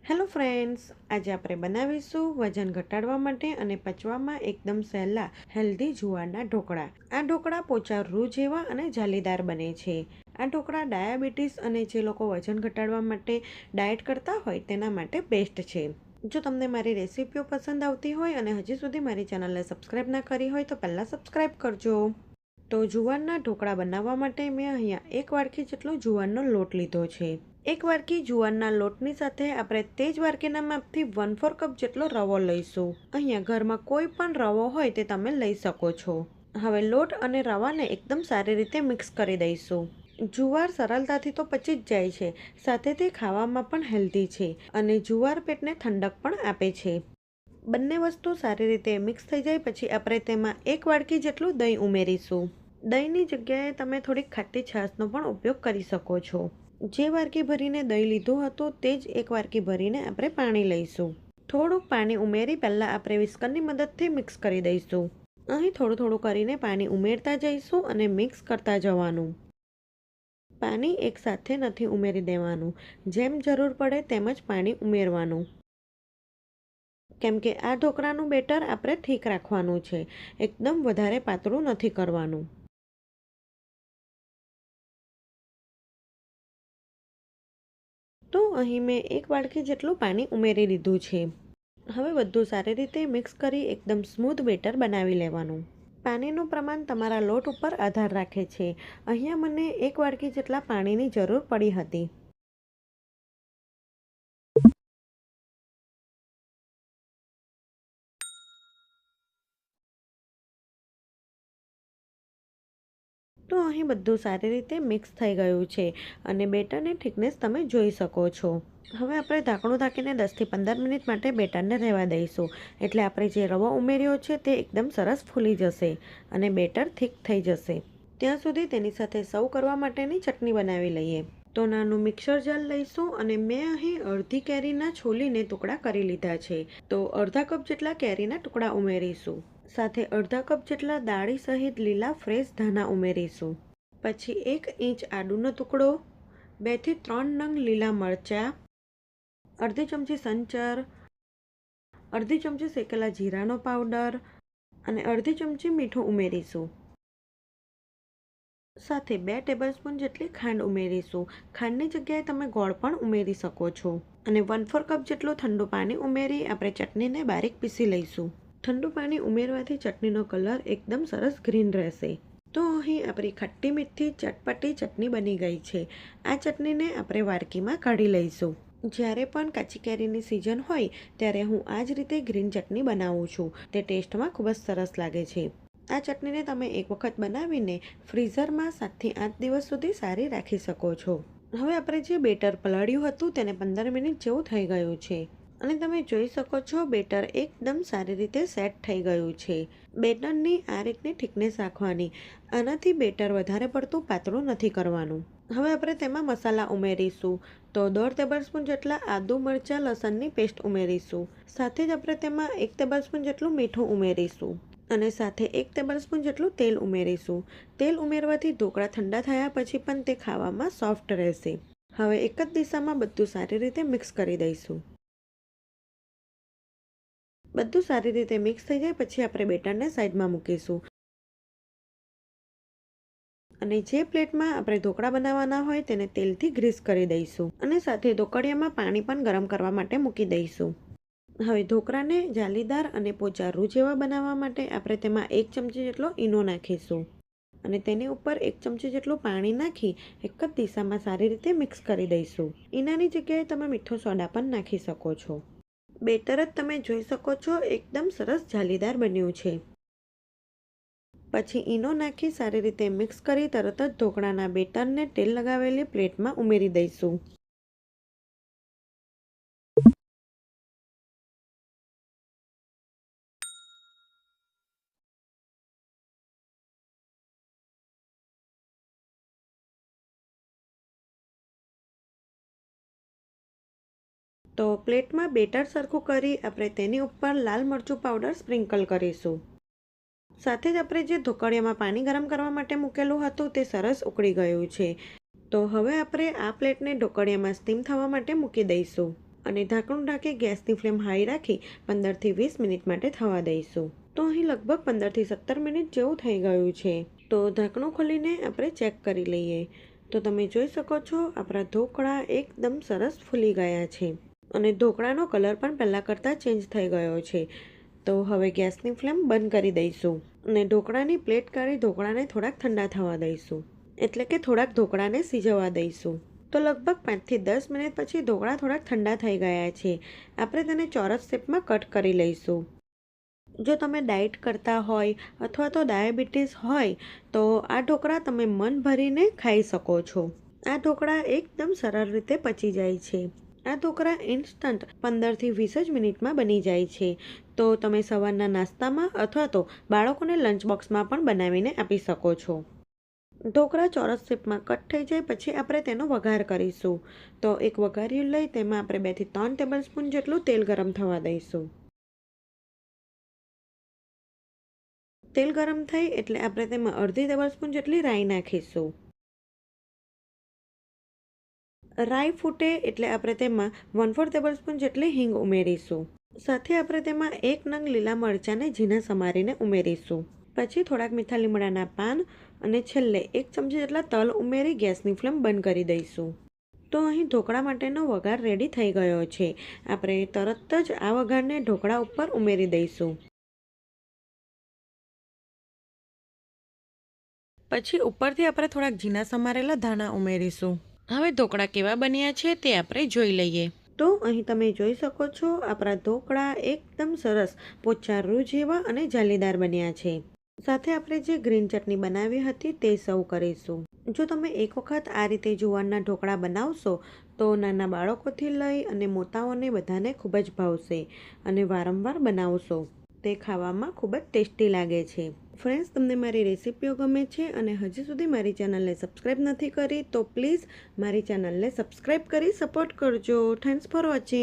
Hello friends, આજે આપણે બનાવીશું વજન ઘટાડવા માટે અને પચવામાં એકદમ સહેલા હેલ્ધી જુવારના ઢોકળા. આ ઢોકળા પોચા રૂ જેવા અને જાલીદાર બને છે. આ ઢોકળા ડાયાબિટીસ અને જે લોકો વજન ઘટાડવા માટે ડાયટ કરતા હોય તેના માટે બેસ્ટ છે. જો તમને મારી રેસીપીઓ પસંદ આવતી હોય અને હજી સુધી મારી ચેનલને સબસ્ક્રાઈબ ના કરી હોય તો પહેલાં સબસ્ક્રાઈબ કરજો. તો જુવારના ઢોકળા બનાવવા માટે મેં અહીંયા 1 વાડકી જેટલો જુવારનો લોટ લીધો છે. 1 વાડકી જુવારના લોટની સાથે આપણે તે જ વાડકીના માપથી 1/4 કપ જેટલો રવો લઈશું. અહીંયા ઘરમાં કોઈ પણ રવો હોય તે તમે લઈ શકો છો. હવે લોટ અને રવાને એકદમ સારી રીતે મિક્સ કરી દઈશું. જુવાર સરળતાથી તો પચી જ જાય છે, સાથે તે ખાવામાં પણ હેલ્ધી છે અને જુવાર પેટને ઠંડક પણ આપે છે. બંને વસ્તુ સારી રીતે મિક્સ થઈ જાય પછી આપણે તેમાં 1 વાડકી જેટલું દહીં ઉમેરીશું. દહીંની જગ્યાએ તમે થોડીક ખાટી છાશનો પણ ઉપયોગ કરી શકો છો. જે વાડકી ભરીને દહીં લીધું હતું તે જ 1 વાડકી ભરીને આપણે પાણી લઈશું. થોડુંક પાણી ઉમેરી પહેલાં આપણે વિસ્કરની મદદથી મિક્સ કરી દઈશું. અહીં થોડું થોડું કરીને પાણી ઉમેરતા જઈશું અને મિક્સ કરતા જવાનું. પાણી એકસાથે નથી ઉમેરી દેવાનું, જેમ જરૂર પડે તેમ જ પાણી ઉમેરવાનું. કેમ કે આ ઢોકળાનું બેટર આપણે ઠીક રાખવાનું છે, એકદમ વધારે પાતળું નથી કરવાનું. તો અહીં મેં 1 વાડકી જેટલું પાણી ઉમેરી દીધું છે. હવે બધું સારી રીતે મિક્સ કરી એકદમ સ્મૂથ બેટર બનાવી લેવાનું. પાણીનું પ્રમાણ તમારા લોટ ઉપર આધાર રાખે છે. અહીંયા મને 1 વાડકી જેટલા પાણીની જરૂર પડી હતી. તો અહીં બધું સારી રીતે મિક્સ થઈ ગયું છે અને બેટરની થિકનેસ તમે જોઈ શકો છો. હવે આપણે ઢાંકણું ઢાંકીને 10થી 15 મિનિટ માટે બેટરને રહેવા દઈશું. એટલે આપણે જે રવો ઉમેર્યો છે તે એકદમ સરસ ફૂલી જશે અને બેટર થીક થઈ જશે. ત્યાં સુધી તેની સાથે સર્વ કરવા માટેની ચટણી બનાવી લઈએ. તો નાનું મિક્સર જાર લઈશું અને મેં અહીં અડધી કેરીના છોલીને ટુકડા કરી લીધા છે. તો અડધા કપ જેટલા કેરીના ટુકડા ઉમેરીશું. સાથે અડધા કપ જેટલા દાળી સહિત લીલા ફ્રેશ ધાણા ઉમેરીશું. પછી 1 ઇંચ આદુનો ટુકડો, 2 થી 3 નંગ લીલા મરચાં, અડધી ચમચી સંચર, અડધી ચમચી શેકેલા જીરાનો પાવડર અને અડધી ચમચી મીઠું ઉમેરીશું. સાથે 2 ટેબલસ્પૂન જેટલી ખાંડ ઉમેરીશું. ખાંડની જગ્યાએ તમે ગોળ પણ ઉમેરી શકો છો. અને 1/4 કપ જેટલું ઠંડુ પાણી ઉમેરી આપણે ચટણીને બારીક પીસી લઈશું. ઠંડુ પાણી ઉમેરવાથી ચટણીનો કલર એકદમ સરસ ગ્રીન રહેશે. તો અહીં આપણી ખટ્ટી મીઠી ચટપટી ચટણી બની ગઈ છે. આ ચટણીને આપણે વાડકીમાં કાઢી લઈશું. જ્યારે પણ કાચી કેરીની સિઝન હોય ત્યારે હું આ જ રીતે ગ્રીન ચટણી બનાવું છું. તે ટેસ્ટમાં ખૂબ જ સરસ લાગે છે. આ ચટણીને તમે એક વખત બનાવીને ફ્રીઝરમાં 7 થી 8 દિવસ સુધી સારી રાખી શકો છો. હવે આપણે જે બેટર પલાળ્યું હતું તેને 15 મિનિટ જેવું થઈ ગયું છે અને તમે જોઈ શકો છો બેટર એકદમ સારી રીતે સેટ થઈ ગયું છે. બેટરની આ રીતની થિકનેસ રાખવાની. આનાથી બેટર વધારે પડતું પાતળું નથી કરવાનું. હવે આપણે તેમાં મસાલા ઉમેરીશું. તો 1/2 ટેબલસ્પૂન જેટલા આદુ મરચાં લસણની પેસ્ટ ઉમેરીશું. સાથે જ આપણે તેમાં 1 ટેબલસ્પૂન જેટલું મીઠું ઉમેરીશું અને સાથે 1 ટેબલસ્પૂન જેટલું તેલ ઉમેરીશું. તેલ ઉમેરવાથી ઢોકળા ઠંડા થયા પછી પણ તે ખાવામાં સોફ્ટ રહેશે. હવે એક જ દિશામાં બધું સારી રીતે મિક્સ કરી દઈશું. બધું સારી રીતે મિક્સ થઈ જાય પછી આપણે બેટરને સાઈડમાં મૂકીશું. અને જે પ્લેટમાં આપણે ઢોકળા બનાવવાના હોય તેને તેલથી ગ્રીસ કરી દઈશું અને સાથે ઢોકળિયામાં પાણી પણ ગરમ કરવા માટે મૂકી દઈશું. હવે ઢોકળાને જાલીદાર અને પોચા રૂ જેવા બનાવવા માટે આપણે તેમાં 1 ચમચી જેટલો ઈનો નાખીશું અને તેની ઉપર 1 ચમચી જેટલું પાણી નાખી એક જ દિશામાં સારી રીતે મિક્સ કરી દઈશું. ઈનાની જગ્યાએ તમે મીઠો સોડા પણ નાખી શકો છો. બેટર જ તમે જોઈ શકો છો એકદમ સરસ જાલીદાર બન્યું છે. પછી ઈનો નાખી સારી રીતે મિક્સ કરી તરત જ ઢોકળાના બેટરને તેલ લગાવેલી પ્લેટમાં ઉમેરી દઈશું. તો પ્લેટમાં બેટર સરખું કરી આપણે તેની ઉપર લાલ મરચું પાવડર સ્પ્રિંકલ કરીશું. સાથે જ આપણે જે ઢોકળિયામાં પાણી ગરમ કરવા માટે મૂકેલું હતું તે સરસ ઉકળી ગયું છે. તો હવે આપણે આ પ્લેટને ઢોકળિયામાં સ્ટીમ થવા માટે મૂકી દઈશું. અને ઢાંકણું ઢાંકી ગેસની ફ્લેમ હાઈ રાખી 15થી 20 મિનિટ માટે થવા દઈશું. તો અહીં લગભગ 15થી 17 મિનિટ જેવું થઈ ગયું છે. તો ઢાંકણું ખોલીને આપણે ચેક કરી લઈએ. તો તમે જોઈ શકો છો આપણા ઢોકળા એકદમ સરસ ફૂલી ગયા છે અને ઢોકળાનો કલર પણ પહેલાં કરતાં ચેન્જ થઈ ગયો છે. તો હવે ગેસની ફ્લેમ બંધ કરી દઈશું અને ઢોકળાની પ્લેટ કાઢી ઢોકળાને થોડાક ઠંડા થવા દઈશું, એટલે કે થોડાક ઢોકળાને સિજવવા દઈશું. તો લગભગ 5થી 10 મિનિટ પછી ઢોકળા થોડાક ઠંડા થઈ ગયા છે. આપણે તેને ચોરસ શેપમાં કટ કરી લઈશું. જો તમે ડાયટ કરતા હોય અથવા તો ડાયાબિટીસ હોય તો આ ઢોકળા તમે મન ભરીને ખાઈ શકો છો. આ ઢોકળા એકદમ સરળ રીતે પચી જાય છે. આ ઢોકળા ઇન્સ્ટન્ટ 15થી 20 જ મિનિટમાં બની જાય છે. તો તમે સવારના નાસ્તામાં અથવા તો બાળકોને લંચ બોક્સમાં પણ બનાવીને આપી શકો છો. ઢોકળા ચોરસ શેપમાં કટ થઈ જાય પછી આપણે તેનો વઘાર કરીશું. તો એક વઘારિયું લઈ તેમાં આપણે 2 થી 3 ટેબલસ્પૂન જેટલું તેલ ગરમ થવા દઈશું. તેલ ગરમ થાય એટલે આપણે તેમાં અડધી ટેબલસ્પૂન જેટલી રાઈ નાખીશું. રાઈ ફૂટે એટલે આપણે તેમાં 1/4 ટેબલસ્પૂન જેટલી હિંગ ઉમેરીશું. સાથે આપણે તેમાં 1 નંગ લીલા મરચાંને ઝીણા સમારીને ઉમેરીશું. પછી થોડાક મીઠા લીમડાના પાન અને છેલ્લે 1 ચમચી જેટલા તલ ઉમેરી ગેસની ફ્લેમ બંધ કરી દઈશું. તો અહીં ઢોકળા માટેનો વઘાર રેડી થઈ ગયો છે. આપણે તરત જ આ વઘારને ઢોકળા ઉપર ઉમેરી દઈશું. પછી ઉપરથી આપણે થોડાક ઝીણા સમારેલા ધાણા ઉમેરીશું. હવે ઢોકળા કેવા બન્યા છે તે આપણે જોઈ લઈએ. તો અહીં તમે જોઈ શકો છો આપણા ઢોકળા એકદમ સરસ પોચા રૂ જેવા અને જાલીદાર બન્યા છે. સાથે આપણે જે ગ્રીન ચટણી બનાવી હતી તે સર્વ કરીશું. જો તમે એક વખત આ રીતે જુવારના ઢોકળા બનાવશો તો નાના બાળકોથી લઈ અને મોટાઓને બધાને ખૂબ જ ભાવશે અને વારંવાર બનાવશો. તે ખાવામાં ખૂબ જ ટેસ્ટી લાગે છે. ફ્રેન્ડ્સ, તમને મારી રેસિપીઓ ગમે છે અને હજી સુધી મારી ચેનલને સબસ્ક્રાઈબ નથી કરી તો પ્લીઝ મારી ચેનલને સબસ્ક્રાઈબ કરી સપોર્ટ કરજો. Thanks for watching.